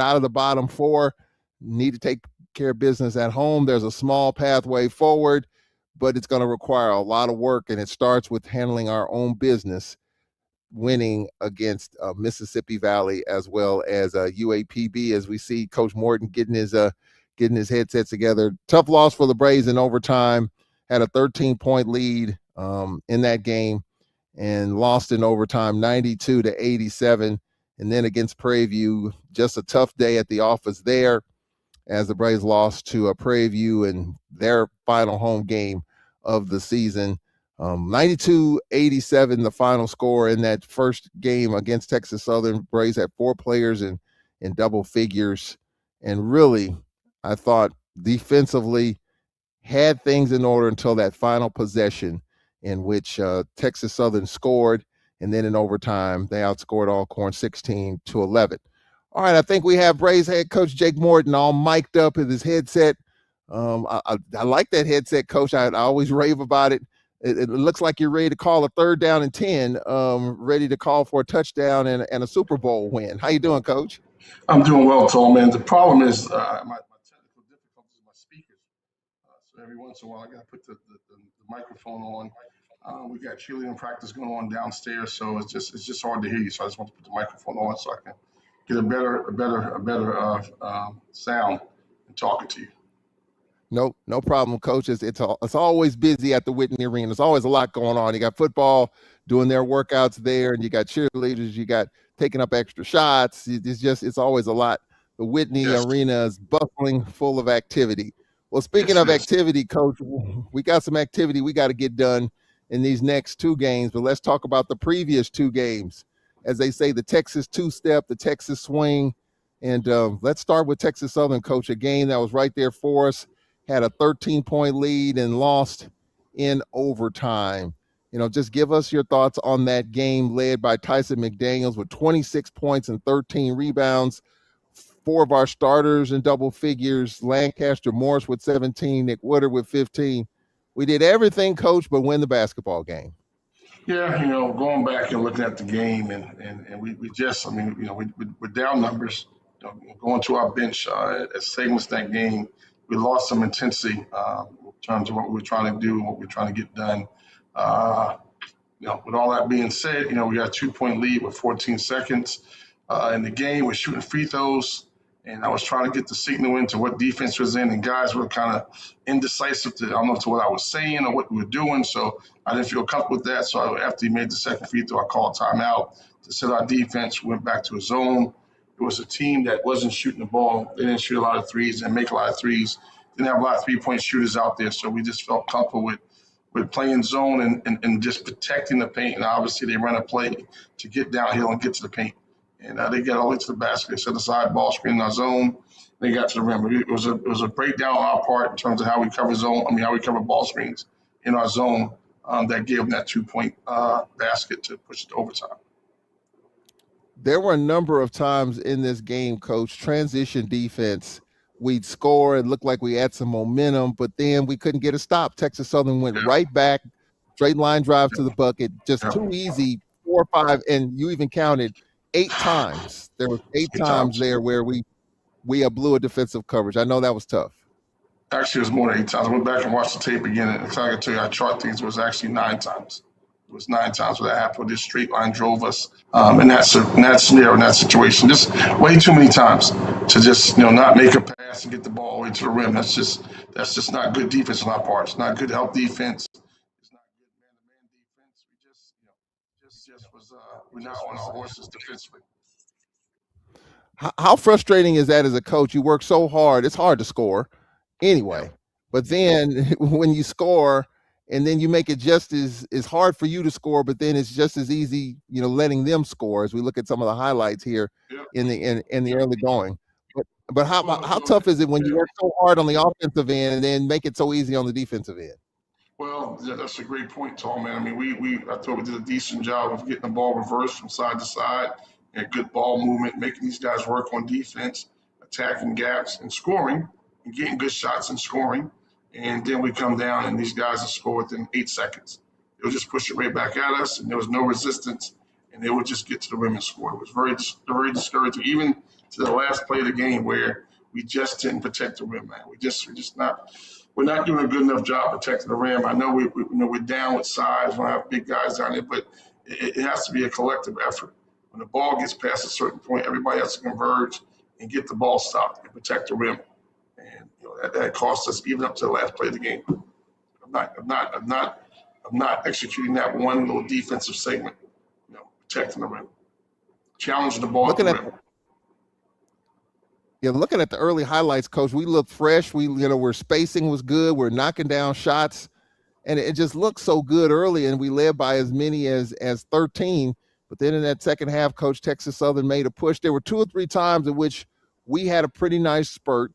out of the bottom four, need to take care of business at home. There's a small pathway forward, but it's going to require a lot of work, and it starts with handling our own business, winning against Mississippi Valley as well as UAPB. As we see Coach Morton getting his headset together. Tough loss for the Braves in overtime. Had a 13-point lead in that game and lost in overtime 92-87. And then against Prairie View, just a tough day at the office there as the Braves lost to Prairie View in their final home game of the season. 92-87, the final score in that first game against Texas Southern. Braves had 4 players in double figures. And really, I thought defensively had things in order until that final possession in which Texas Southern scored. And then in overtime, they outscored Alcorn 16-11. All right, I think we have Braves head coach Jake Morton all mic'd up with his headset. I like that headset, Coach. I always rave about it. It looks like you're ready to call a 3rd down and 10, ready to call for a touchdown and a Super Bowl win. How you doing, Coach? I'm doing well, Tom, man. The problem is my technical difficulties with my speakers. So every once in a while, I got to put the microphone on. We got cheerleading practice going on downstairs, so it's just hard to hear you. So I just want to put the microphone on so I can get a better sound in talking to you. No problem, Coach. It's always busy at the Whitney Arena. There's always a lot going on. You got football doing their workouts there, and you got cheerleaders. You got taking up extra shots. It's always a lot. The Whitney Arena is bustling, full of activity. Well, speaking of activity, Coach, we got some activity we got to get done in these next 2 games. But let's talk about the previous 2 games. As they say, the Texas two-step, the Texas swing. And let's start with Texas Southern, Coach, a game that was right there for us. Had a 13-point lead and lost in overtime. Just give us your thoughts on that game led by Tyson McDaniels with 26 points and 13 rebounds. 4 of our starters in double figures, Lancaster Morris with 17, Nick Woodard with 15. We did everything, Coach, but win the basketball game. Yeah, going back and looking at the game, and we just, we're down numbers. Going to our bench at Samus that game, we lost some intensity in terms of what we were trying to do and what we were trying to get done. With all that being said, we got a 2-point lead with 14 seconds in the game. We're shooting free throws, and I was trying to get the signal into what defense was in, and guys were kind of indecisive I don't know to what I was saying or what we were doing, so I didn't feel comfortable with that. So after he made the second free throw, I called timeout to set our defense. We went back to a zone. It was a team that wasn't shooting the ball. They didn't shoot a lot of threes and make a lot of threes. Didn't have a lot of 3-point shooters out there, so we just felt comfortable with playing zone and just protecting the paint. And obviously they run a play to get downhill and get to the paint. And they got all the way to the basket. They set aside ball screen in our zone. They got to the rim. It was a breakdown on our part in terms of how we cover how we cover ball screens in our zone that gave them that 2-point basket to push it to overtime. There were a number of times in this game, Coach, transition defense. We'd score. It looked like we had some momentum, but then we couldn't get a stop. Texas Southern went right back, straight line drive to the bucket, just too easy, 4 or 5, and you even counted 8 times. There was 8 times there where we blew a defensive coverage. I know that was tough. Actually, it was more than 8 times. I went back and watched the tape again, and if I can tell you, I chart things. It was actually 9 times. It was 9 times where that happened. This straight line drove us in that scenario, in that situation. Just way too many times to just not make a pass and get the ball all the way to the rim. That's just not good defense on our part. It's not good help defense. It's not good man-to-man defense. We're not on our horses defensively. How frustrating is that as a coach? You work so hard. It's hard to score anyway. But then when you score and then you make it just as hard for you to score, but then it's just as easy, letting them score as we look at some of the highlights here in the early going. But how tough is it when you work so hard on the offensive end and then make it so easy on the defensive end? Well, that's a great point, Tom, man. I mean, I thought we did a decent job of getting the ball reversed from side to side, and good ball movement, making these guys work on defense, attacking gaps and scoring, and getting good shots and scoring. And then we come down and these guys have scored within 8 seconds. They'll just push it right back at us, and there was no resistance, and they would just get to the rim and score. It was very, very discouraging. Even to the last play of the game where we just didn't protect the rim, man. We're not doing a good enough job protecting the rim. I know we're down with size. We don't have big guys down there, but it has to be a collective effort. When the ball gets past a certain point, everybody has to converge and get the ball stopped and protect the rim. And that cost us even up to the last play of the game. I'm not executing that one little defensive segment. Protecting the rim, challenging the ball at the rim. Looking at the early highlights, Coach, we look fresh. Where spacing was good. We're knocking down shots, and it just looked so good early. And we led by as many as 13. But then in that second half, Coach, Texas Southern made a push. There were 2 or 3 times in which we had a pretty nice spurt,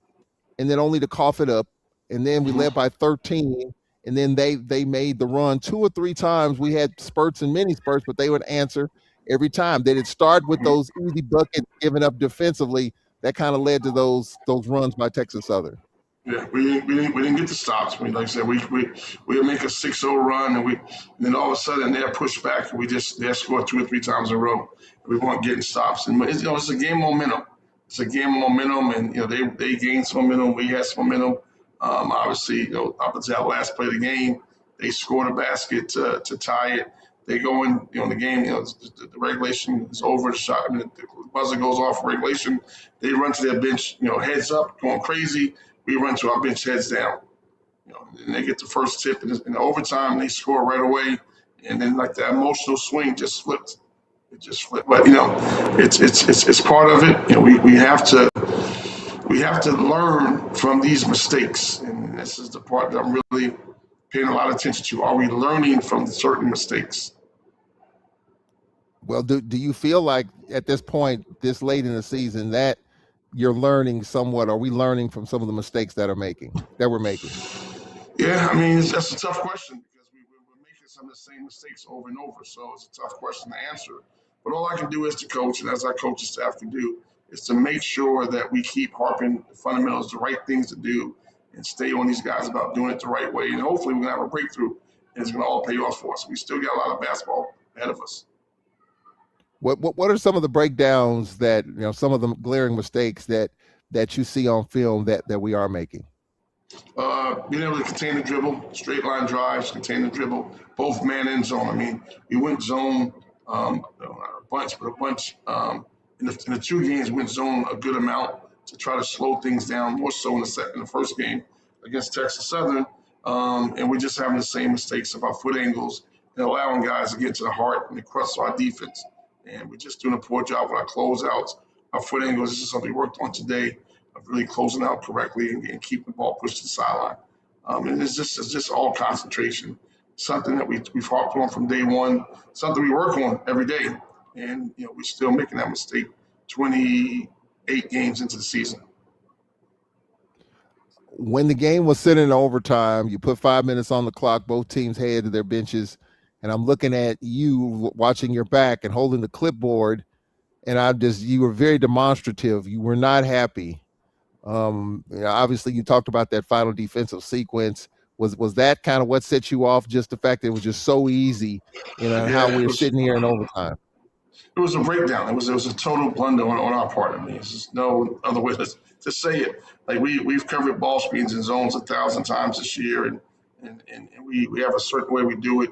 and then only to cough it up. And then we led by 13, and then they made the run 2 or 3 times. We had spurts and mini spurts, but they would answer every time. They did start with those easy buckets given up defensively. That kind of led to those runs by Texas Southern. Yeah, we didn't get the stops. I mean, like I said, we make a 6-0 run, and then all of a sudden they're pushed back, and they scored 2 or 3 times in a row. We weren't getting stops, and it's a game of momentum. It's a game of momentum, and they gained some momentum. We had some momentum. Obviously, up until that last play of the game, they scored a basket to tie it. They go in, the game, the regulation is over. The buzzer goes off regulation. They run to their bench, heads up, going crazy. We run to our bench heads down. And they get the first tip in the overtime. They score right away, and then like that emotional swing just flipped. It just flipped. But it's part of it. We have to learn from these mistakes, and this is the part that I'm really paying a lot of attention to. Are we learning from certain mistakes? Well, do you feel like at this point, this late in the season, that you're learning somewhat? Are we learning from some of the mistakes that we're making? Yeah, I mean, that's a tough question because we're making some of the same mistakes over and over. So it's a tough question to answer. But all I can do as the coach, and as our coaching staff can do, is to make sure that we keep harping the fundamentals, the right things to do, and stay on these guys about doing it the right way. And hopefully we're going to have a breakthrough, and it's going to all pay off for us. We still got a lot of basketball ahead of us. What are some of the breakdowns that, some of the glaring mistakes that you see on film that we are making? Being able to contain the dribble, straight line drives, contain the dribble, both man and zone. I mean, we went zone not a bunch. In the 2 games, we went zone a good amount to try to slow things down, more so in the first game against Texas Southern. And we're just having the same mistakes of our foot angles and allowing guys to get to the heart and the crust of our defense. And we're just doing a poor job with our closeouts. Our foot angles, this is something we worked on today, of really closing out correctly and keeping the ball pushed to the sideline. And it's just all concentration, something that we've harped on from day one, something we work on every day. And, we're still making that mistake 28 games into the season. When the game was sitting in overtime, you put 5 minutes on the clock, both teams head to their benches, and I'm looking at you watching your back and holding the clipboard, and you were very demonstrative. You were not happy. Obviously you talked about that final defensive sequence. Was that kind of what set you off? Just the fact that it was just so easy, how we were sitting here in overtime? It was a breakdown. It was a total blunder on our part. I mean, there's just no other way to say it. Like we've covered ball screens and zones 1,000 times this year, and we have a certain way we do it.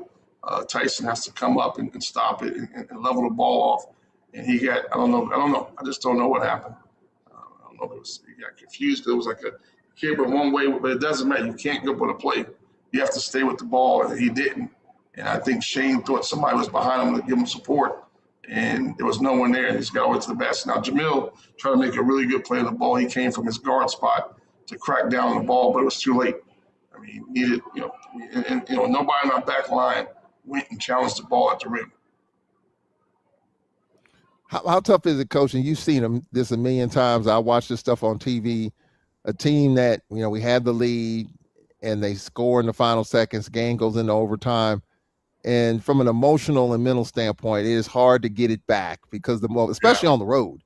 Tyson has to come up and stop it and level the ball off. And he got, I don't know. I just don't know what happened. I don't know if he got confused because it was like a kid with one way, but it doesn't matter. You can't go put a play. You have to stay with the ball, and he didn't. And I think Shane thought somebody was behind him to give him support, and there was no one there, and he just got away to the basket. Now, Jamil tried to make a really good play on the ball. He came from his guard spot to crack down on the ball, but it was too late. I mean, he needed, and nobody in our back line went and challenged the ball at the rim. How tough is it, Coach? And you've seen this a million times. I watch this stuff on TV. A team that, we had the lead and they score in the final seconds, game goes into overtime. And from an emotional and mental standpoint, it is hard to get it back because especially on the road.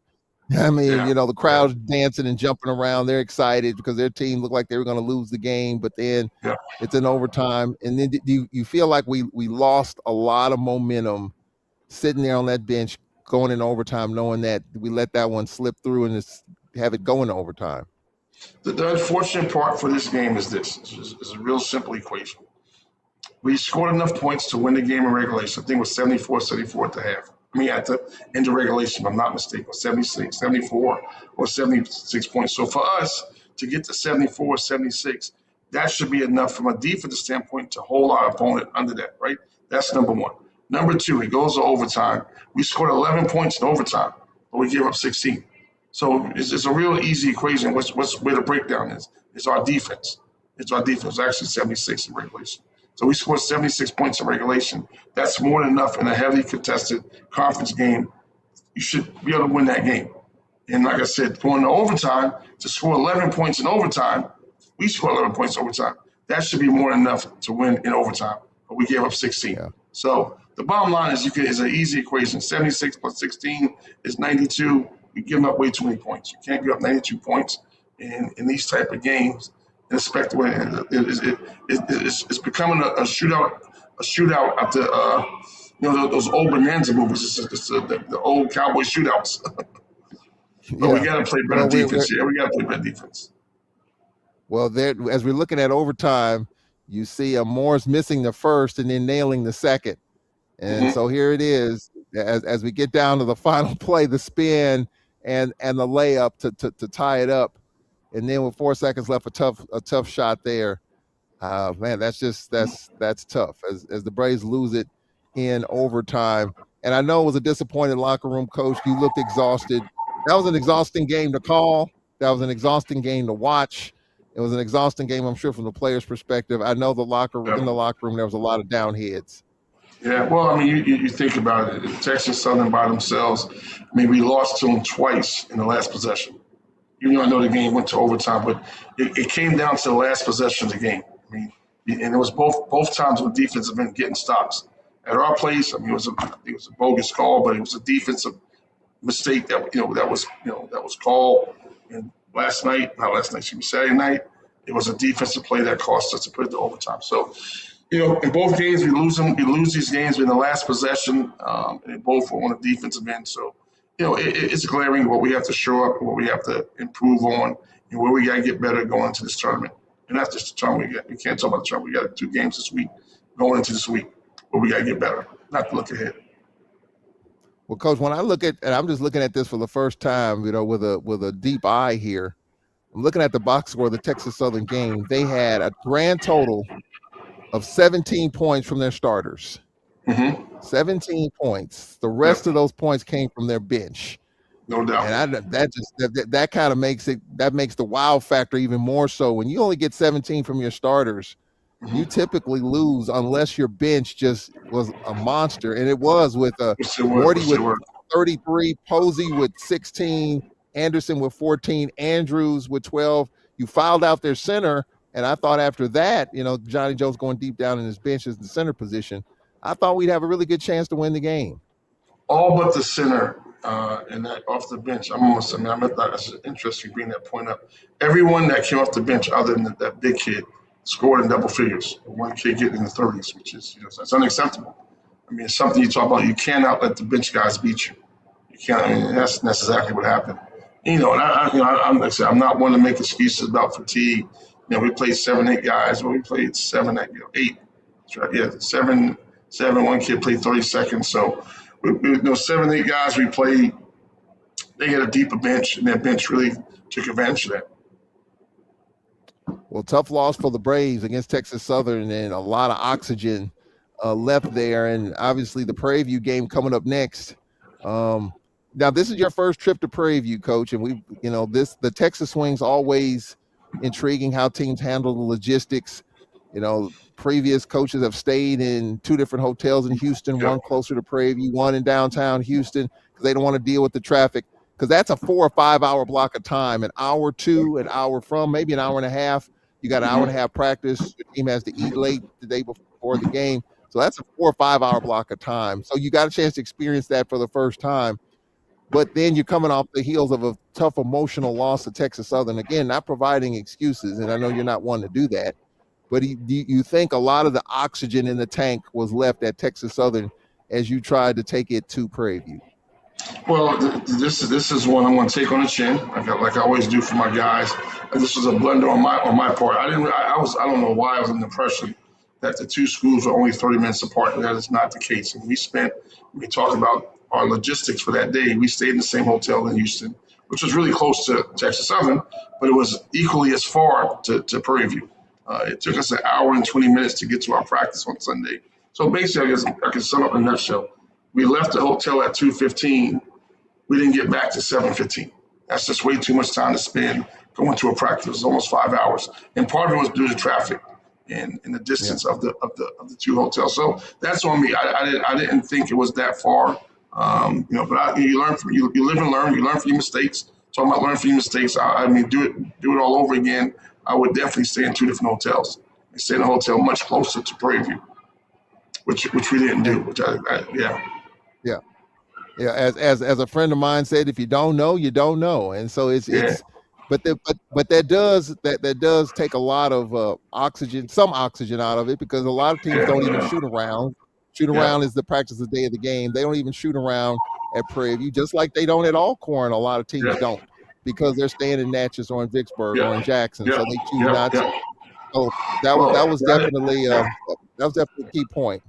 I mean, the crowd's dancing and jumping around. They're excited because their team looked like they were going to lose the game, but then it's in overtime. And then you feel like we lost a lot of momentum sitting there on that bench, going in overtime, knowing that we let that one slip through and have it go into overtime? The unfortunate part for this game is this. It's a real simple equation. We scored enough points to win the game in regulation. I think it was 74 at the half. I mean, at the end of regulation, if I'm not mistaken, 76, 74 or 76 points. So for us to get to 74, 76, that should be enough from a defensive standpoint to hold our opponent under that, right? That's number one. Number two, it goes to overtime. We scored 11 points in overtime, but we gave up 16. So it's a real easy equation. What's where the breakdown is? It's our defense. It's our defense. It's actually 76 in regulation. So we scored 76 points in regulation. That's more than enough in a heavily contested conference game. You should be able to win that game. And like I said, going to overtime, to score 11 points in overtime, we scored 11 points in overtime. That should be more than enough to win in overtime. But we gave up 16. Yeah. So the bottom line is it's an easy equation. 76 plus 16 is 92. We're giving up way too many points. You can't give up 92 points in these type of games. It's becoming a shootout at the those old Bonanza movies. It's the old cowboy shootouts. But we got to play better defense here. We got to play better defense. Well, there, as we're looking at overtime, you see Moore's missing the first and then nailing the second, and so here it is. As we get down to the final play, the spin and the layup to tie it up. And then with 4 seconds left, a tough shot there. Man, that's tough as the Braves lose it in overtime. And I know it was a disappointed locker room, Coach. You looked exhausted. That was an exhausting game to call. That was an exhausting game to watch. It was an exhausting game, I'm sure, from the players' perspective. I know in the locker room there was a lot of down heads. Yeah, well, I mean, you think about it. Texas Southern by themselves, I mean, we lost to them twice in the last possession. I know the game went to overtime, but it came down to the last possession of the game. I mean, and it was both times when defensive end getting stops. At our place, I mean, it was a bogus call, but it was a defensive mistake that was called. And Saturday night, it was a defensive play that cost us to put it to overtime. So, in both games we lose these games in the last possession, and both were on the defensive end. So, it's glaring what we have to show up and what we have to improve on and where we got to get better going into this tournament. And that's just the tournament we get. We can't talk about the tournament. We got 2 games this week going into this week where we got to get better, not to look ahead. Well, Coach, when I look at, and I'm just looking at this for the first time, with a deep eye here, I'm looking at the box score of the Texas Southern game. They had a grand total of 17 points from their starters. 17 points. The rest of those points came from their bench. No doubt. And that kind of makes the wow factor even more so. When you only get 17 from your starters, you typically lose unless your bench just was a monster. And it was with Morty with 33, Posey with 16, Anderson with 14, Andrews with 12. You fouled out their center. And I thought after that, Johnny Jones going deep down in his bench as the center position, I thought we'd have a really good chance to win the game. All but the center and that off the bench. I thought that's interesting you bring that point up. Everyone that came off the bench other than that big kid scored in double figures. One kid getting in the 30s, which is it's unacceptable. I mean, it's something you talk about. You cannot let the bench guys beat you. You can't. I mean, that's exactly what happened. And I'm not one to make excuses about fatigue. We played 7, 8 guys. Well, we played 7, 8. That's right. Yeah, 7. One kid played 30 seconds. So, 7, 8 guys we played. They had a deeper bench, and that bench really took advantage of that. Well, tough loss for the Braves against Texas Southern, and a lot of oxygen left there. And obviously, the Prairie View game coming up next. Now, this is your first trip to Prairie View, Coach, and the Texas Swing's always intriguing how teams handle the logistics. Previous coaches have stayed in 2 different hotels in Houston, one closer to Prairie View, one in downtown Houston, because they don't want to deal with the traffic, because that's a 4 or 5 hour block of time, an hour to an hour from, maybe an hour and a half. You got an hour and a half practice. Your team has to eat late the day before the game. So that's a 4 or 5 hour block of time. So you got a chance to experience that for the first time. But then you're coming off the heels of a tough emotional loss to Texas Southern. Again, not providing excuses, and I know you're not one to do that. But do you think a lot of the oxygen in the tank was left at Texas Southern as you tried to take it to Prairie View? Well, this is one I'm going to take on the chin, like I always do for my guys. And this was a blunder on my part. I don't know why I was in the impression that the two schools were only 30 minutes apart. That is not the case. And we talked about our logistics for that day. We stayed in the same hotel in Houston, which was really close to Texas Southern, but it was equally as far to Prairie View. It took us an hour and 20 minutes to get to our practice on Sunday. So basically, I guess I can sum up in a nutshell. We left the hotel at 2:15. We didn't get back to 7:15. That's just way too much time to spend going to a practice. It was almost 5 hours, and part of it was due to traffic and the distance of the two hotels. So that's on me. I didn't think it was that far. But you learn from you live and learn. You learn from your mistakes. Talking about learn from your mistakes. I mean, do it all over again. I would definitely stay in two different hotels. I stay in a hotel much closer to Prairie View, which we didn't do. Yeah. Yeah. Yeah, as a friend of mine said, if you don't know, you don't know, and so it's, but that does take a lot of some oxygen out of it, because a lot of teams don't even shoot around. Shoot around is the practice the day of the game. They don't even shoot around at Prairie View, just like they don't at Alcorn. A lot of teams don't, because they're staying in Natchez or in Vicksburg or in Jackson, so they choose not to. So that was definitely a key point.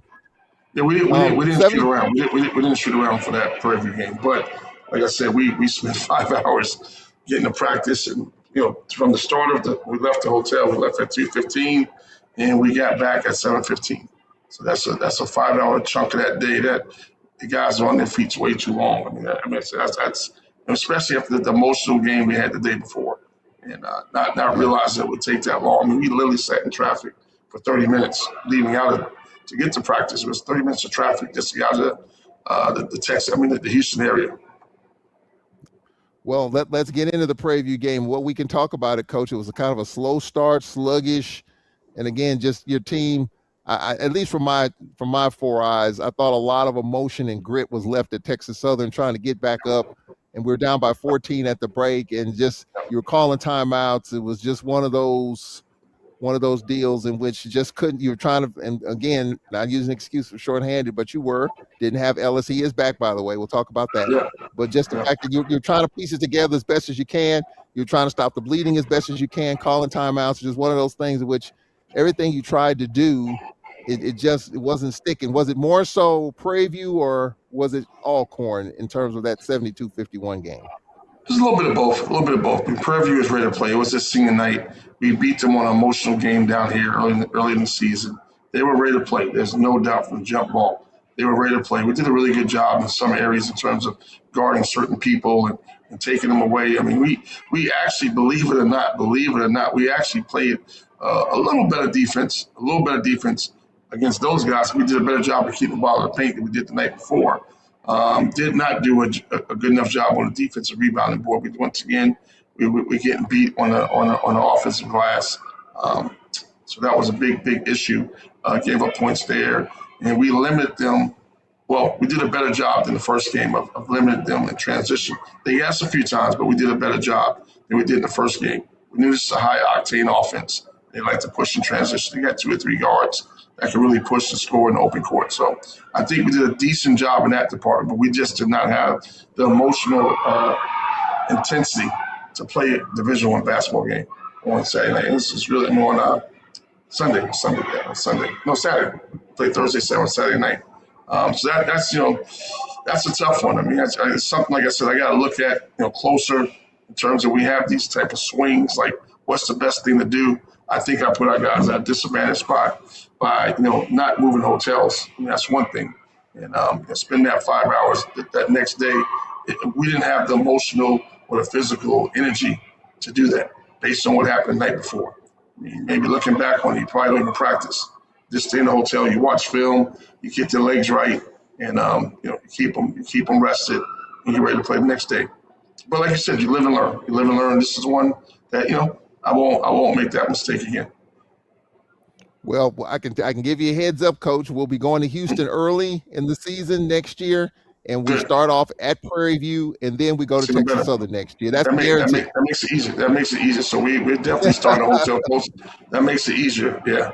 Yeah, we didn't shoot around. We didn't shoot around for that Prairie View game. But like I said, we spent 5 hours getting to practice, and from the start we left the hotel. We left at 2:15, and we got back at 7:15. So that's a 5 hour chunk of that day that the guys are on their feet way too long. I mean that's especially after the emotional game we had the day before, and not realizing it would take that long. I mean, we literally sat in traffic for 30 minutes leaving out of. To get to practice, it was 30 minutes of traffic just to get out of the Houston area. Well, let's get into the Prairie View game. What we can talk about it, Coach, it was a kind of a slow start, sluggish, and again, just your team. At least from my four eyes, I thought a lot of emotion and grit was left at Texas Southern trying to get back up, and we were down by 14 at the break, and just you were calling timeouts. It was just one of those deals in which you were trying to, and again, not using an excuse for shorthanded, but didn't have Ellis. He is back, by the way. We'll talk about that. Yeah. But just the fact that you're trying to piece it together as best as you can. You're trying to stop the bleeding as best as you can, calling timeouts. Just one of those things in which everything you tried to do, it wasn't sticking. Was it more so Prairie View, or was it Alcorn in terms of that 72-51 game? There's a little bit of both. I mean, Prairie View is ready to play. It was this senior night. We beat them on an emotional game down here early in the season. They were ready to play. There's no doubt from the jump ball. They were ready to play. We did a really good job in some areas in terms of guarding certain people and taking them away. I mean, we actually, believe it or not, we actually played a little better defense against those guys. We did a better job of keeping the ball in the paint than we did the night before. Did not do a good enough job on the defensive rebounding board. Once again, we're getting beat on the offensive glass. So that was a big issue. Gave up points there, and we limited them. Well, we did a better job than the first game of limiting them in transition. They asked a few times, but we did a better job than we did in the first game. We knew this is a high-octane offense. They like to push in transition. They got 2 or 3 guards that can really push the score in the open court. So I think we did a decent job in that department, but we just did not have the emotional intensity to play a Division I basketball game on Saturday night. This is really more on Sunday. No, Saturday. Play Thursday, Saturday night. So that's a tough one. I mean, it's something, like I said, I got to look at closer in terms of we have these type of swings. Like, what's the best thing to do? I think I put our guys at a disadvantage spot by not moving hotels. I mean, that's one thing, and spend that 5 hours that next day. We didn't have the emotional or the physical energy to do that based on what happened the night before. I mean, maybe looking back on it, you probably don't even practice. Just stay in the hotel, you watch film, you get their legs right, and you keep them rested, and you're ready to play the next day. But like you said, you live and learn. This is one that I won't make that mistake again. Well, I can give you a heads up, Coach. We'll be going to Houston early in the season next year, and we start off at Prairie View, and then we go to Texas Southern next year. That's guaranteed. That makes it easier. That makes it easier. So we're definitely starting a hotel close. That makes it easier. Yeah,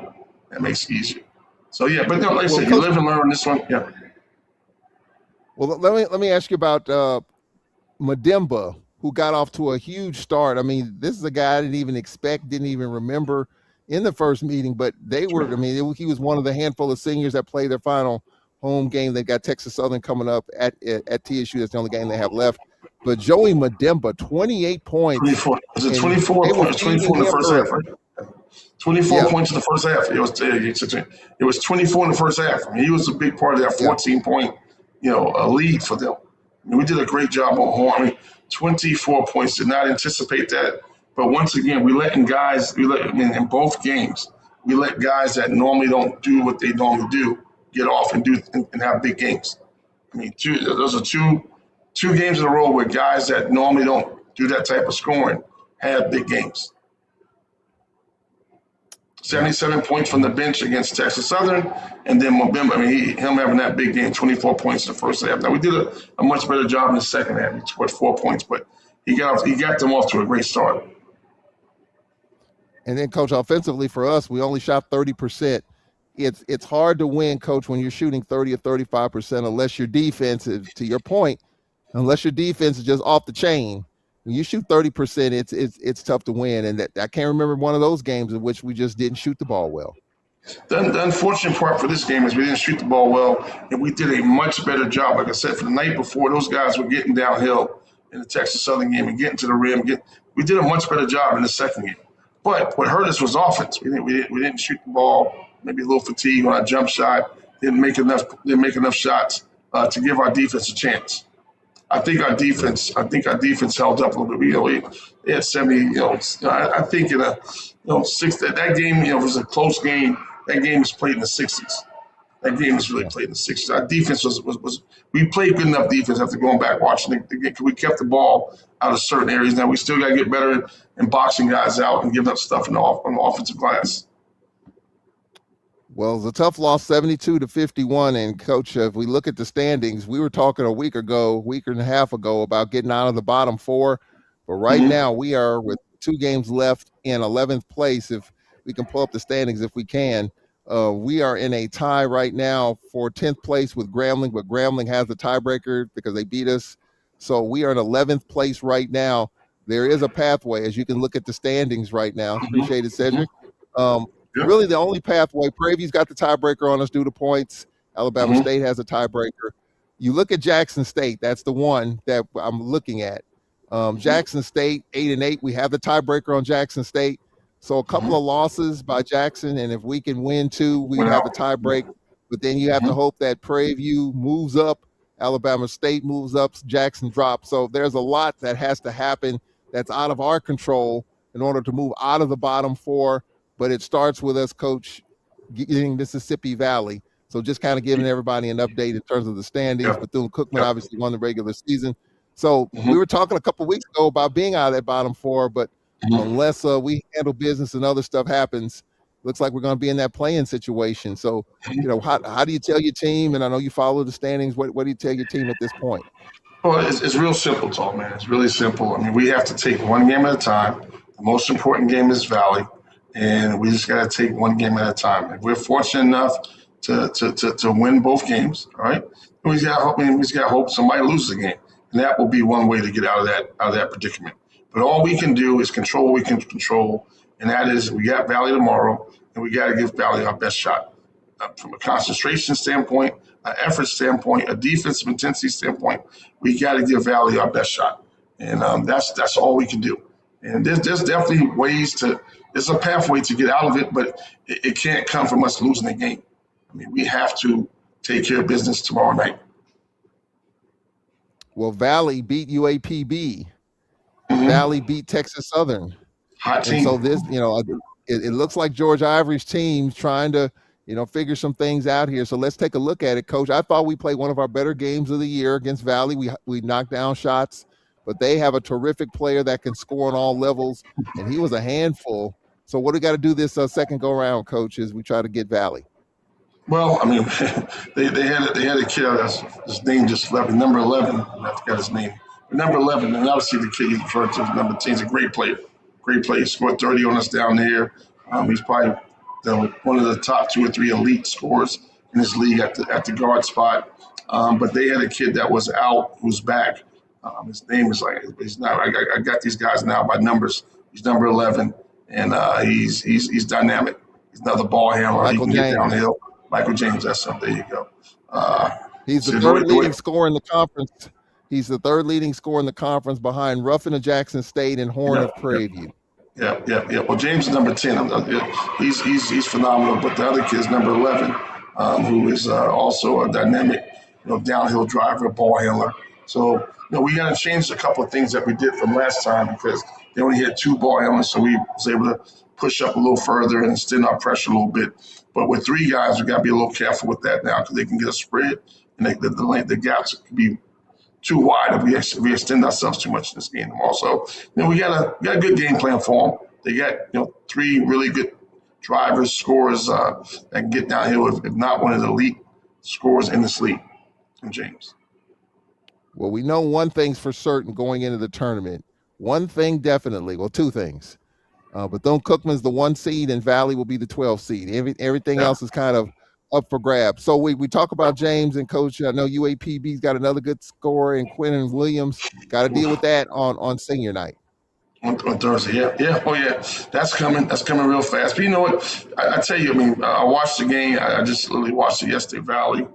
that makes it easier. So yeah, but like I said, you live and learn this one. Yeah. Well, let me ask you about Mademba, who got off to a huge start. I mean, this is a guy I didn't even expect, didn't even remember in the first meeting, but they were, I mean, he was one of the handful of seniors that played their final home game. They've got Texas Southern coming up at TSU. That's the only game they have left. But Joey Mademba, 28 points, 24. Was it and 24 they were points? 24 feeding in the him first half, early. right? 24 Yep, points in the first half. It was 24 in the first half. I mean, he was a big part of that yep. 14-point, lead for them. I mean, we did a great job on Horn. I mean, 24 points. Did not anticipate that. But once again, I mean, in both games, we let guys that normally don't do what they normally do get off and have big games. I mean, those are two games in a row where guys that normally don't do that type of scoring had big games. Yeah. 77 points from the bench against Texas Southern, and then Mbemba. I mean, him having that big game, 24 points in the first half. Now we did a much better job in the second half. He scored 4 points, but he got them off to a great start. And then, Coach, offensively for us, we only shot 30%. It's hard to win, Coach, when you're shooting 30 or 35%, unless your defense is, to your point, unless your defense is just off the chain. When you shoot 30%, it's tough to win. And that I can't remember one of those games in which we just didn't shoot the ball well. The unfortunate part for this game is we didn't shoot the ball well, and we did a much better job. Like I said, for the night before, those guys were getting downhill in the Texas Southern game and getting to the rim. We did a much better job in the second game. But what hurt us was offense. We didn't shoot the ball. Maybe a little fatigue on our jump shot. Didn't make enough shots to give our defense a chance. I think our defense held up a little bit. They had 70. I think in a six that game. Was a close game. That game was played in the 60s. That game was really played in the 60s. Our defense was we played good enough defense after going back watching the game. We kept the ball out of certain areas. Now we still got to get better in boxing guys out and giving up stuff on the offensive glass. Well, it's a tough loss, 72-51. And Coach, if we look at the standings, we were talking a week and a half ago about getting out of the bottom four. But right now we are with 2 games left in 11th place. If we can pull up the standings, if we can, we are in a tie right now for 10th place with Grambling, but Grambling has the tiebreaker because they beat us. So we are in 11th place right now. There is a pathway, as you can look at the standings right now. Appreciate it, Cedric. Really the only pathway, Prairie View's got the tiebreaker on us due to points. Alabama State has a tiebreaker. You look at Jackson State, that's the one that I'm looking at. Jackson State, 8-8. We have the tiebreaker on Jackson State. So a couple of losses by Jackson, and if we can win 2, we have a tie break. But then you have to hope that Prairie View moves up, Alabama State moves up, Jackson drops. So there's a lot that has to happen that's out of our control in order to move out of the bottom 4. But it starts with us, Coach, getting Mississippi Valley. So just kind of giving everybody an update in terms of the standings. Bethune-Cookman obviously won the regular season. So we were talking a couple of weeks ago about being out of that bottom 4, but unless we handle business and other stuff happens, looks like we're going to be in that playing situation. So, how do you tell your team, and I know you follow the standings, what do you tell your team at this point? Well, it's real simple, Tom, man. It's really simple. I mean, we have to take one game at a time. The most important game is Valley, and we just got to take one game at a time. If we're fortunate enough to win both games, all right, we just got to hope somebody loses a game, and that will be one way to get out of that predicament. But all we can do is control what we can control, and that is we got Valley tomorrow, and we got to give Valley our best shot. From a concentration standpoint, an effort standpoint, a defensive intensity standpoint, we got to give Valley our best shot, and that's all we can do. And there's definitely there's a pathway to get out of it, but it can't come from us losing the game. I mean, we have to take care of business tomorrow night. Well, Valley beat UAPB. Valley beat Texas Southern. Hot team. And so this, it looks like George Ivory's team trying to, figure some things out here. So let's take a look at it, Coach. I thought we played one of our better games of the year against Valley. We knocked down shots, but they have a terrific player that can score on all levels, and he was a handful. So what do we got to do this second go around, Coach, as we try to get Valley? Well, I mean, they had a kid. His name just left me. Number 11. I forgot his name. Number 11, and obviously the kid he's referred to as number 10. He's a great player. Great player. He scored 30 on us down there. He's probably one of the top 2 or 3 elite scorers in this league at the guard spot. But they had a kid that was out who's back. His name is he's not. I got these guys now by numbers. He's number 11, and he's dynamic. He's another ball handler. He Michael can get James. downhill. Michael James, that's something. There you go. He's the third leading scorer in the conference. He's the third leading scorer in the conference behind Ruffin of Jackson State and Horn of Prairie View. Yeah. Well, James is number 10. He's phenomenal. But the other kid is number 11, who is also a dynamic, downhill driver, ball handler. So, we got to change a couple of things that we did from last time because they only had 2 ball handlers, so we was able to push up a little further and extend our pressure a little bit. But with 3 guys, we got to be a little careful with that now because they can get a spread and the gaps can be too wide if we extend ourselves too much in this game. Also, we got a good game plan for them. They got 3 really good drivers, scorers that can get downhill. If not one of the elite scorers in this league, and James. Well, we know one thing's for certain going into the tournament. One thing definitely. Well, 2 things. Bethune-Cookman's the 1 seed and Valley will be the 12 seed. Everything else is kind of up for grabs. So we talk about James and Coach. I know UAPB's got another good scorer and Quentin Williams. Got to deal with that on senior night. On Thursday, yeah. Oh, yeah. That's coming. That's coming real fast. But you know what? I tell you, I watched the game. I just literally watched it yesterday, Valley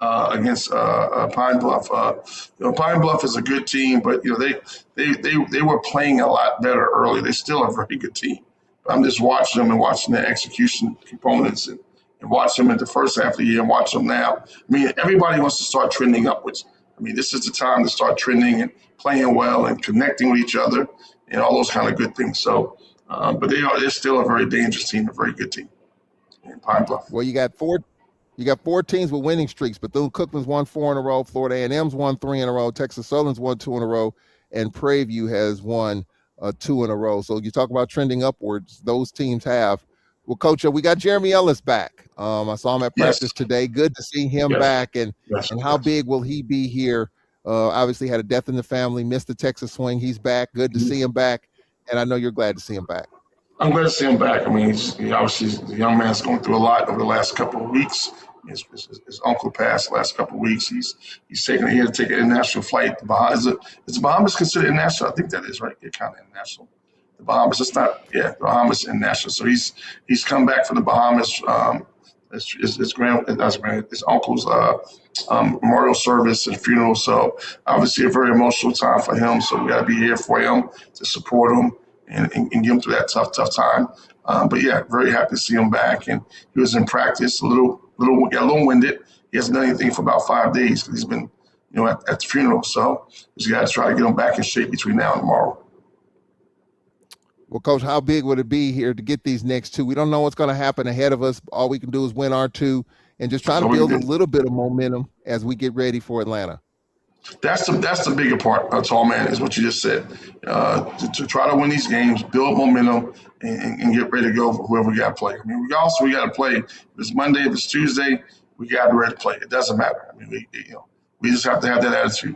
against Pine Bluff. Pine Bluff is a good team, but they were playing a lot better early. They're still a very good team. But I'm just watching them and watching their execution components and watch them in the first half of the year and watch them now. Everybody wants to start trending upwards. This is the time to start trending and playing well and connecting with each other and all those kind of good things. So, but they're still a very dangerous team, a very good team in Pine Bluff. Well, you got 4 teams with winning streaks. Bethune-Cookman's won 4 in a row. Florida A&M's won 3 in a row. Texas Southern's won 2 in a row, and Prairie View has won 2 in a row. So you talk about trending upwards. Those teams have. Well, Coach, we got Jeremy Ellis back. I saw him at practice today. Good to see him back. And how big will he be here? Obviously had a death in the family, missed the Texas swing. He's back. Good to see him back. And I know you're glad to see him back. I'm glad to see him back. Obviously, the young man's going through a lot over the last couple of weeks. His uncle passed the last couple of weeks. He had to take an international flight. Is the Bahamas considered international? I think that is, right? They're kind of international. The Bahamas, it's not, the Bahamas international. So he's come back from the Bahamas. His uncle's memorial service and funeral. So obviously a very emotional time for him. So we got to be here for him to support him and get him through that tough time. But yeah, very happy to see him back. And he was in practice got a little winded. He hasn't done anything for about 5 days because he's been, at the funeral. So we got to try to get him back in shape between now and tomorrow. Well, Coach, how big would it be here to get these next 2? We don't know what's going to happen ahead of us. All we can do is win our 2 and just try to build a little bit of momentum as we get ready for Atlanta. That's the bigger part, tall man, is what you just said. To try to win these games, build momentum, and get ready to go for whoever we got to play. We got to play. If it's Monday, if it's Tuesday, we got to be ready to play. It doesn't matter. We just have to have that attitude.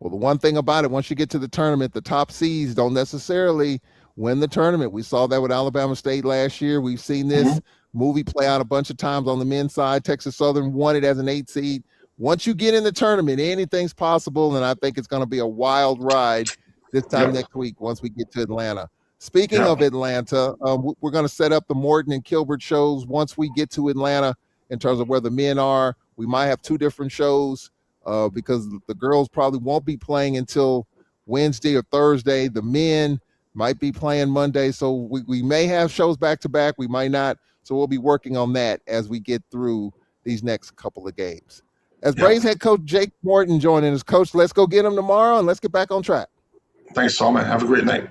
Well, the one thing about it, once you get to the tournament, the top seeds don't necessarily win the tournament. We saw that with Alabama State last year. We've seen this movie play out a bunch of times on the men's side. Texas Southern won it as an 8 seed. Once you get in the tournament, anything's possible, and I think it's going to be a wild ride this time next week once we get to Atlanta. Speaking of Atlanta, we're going to set up the Morton and Kilbert shows once we get to Atlanta in terms of where the men are. We might have 2 different shows. Because the girls probably won't be playing until Wednesday or Thursday. The men might be playing Monday. So we may have shows back to back. We might not. So we'll be working on that as we get through these next couple of games. As Braves head coach Jake Morton joining us. Coach, let's go get him tomorrow and let's get back on track. Thanks, Saul, man. Have a great night.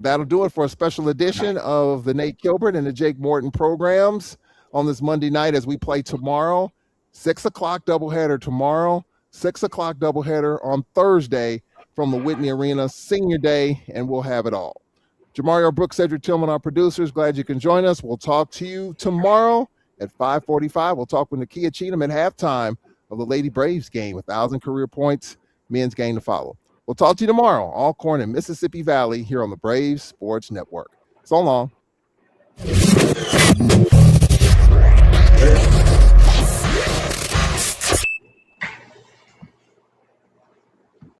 That'll do it for a special edition of the Nate Kilbert and the Jake Morton programs on this Monday night as we play tomorrow. 6 o'clock doubleheader tomorrow, 6 o'clock doubleheader on Thursday from the Whitney Arena, Senior Day, and we'll have it all. Jamario Brooks, Cedric Tillman, our producers, glad you can join us. We'll talk to you tomorrow at 5:45. We'll talk with Nakia Cheatham at halftime of the Lady Braves game, 1,000 career points, men's game to follow. We'll talk to you tomorrow, Alcorn and Mississippi Valley, here on the Braves Sports Network. So long.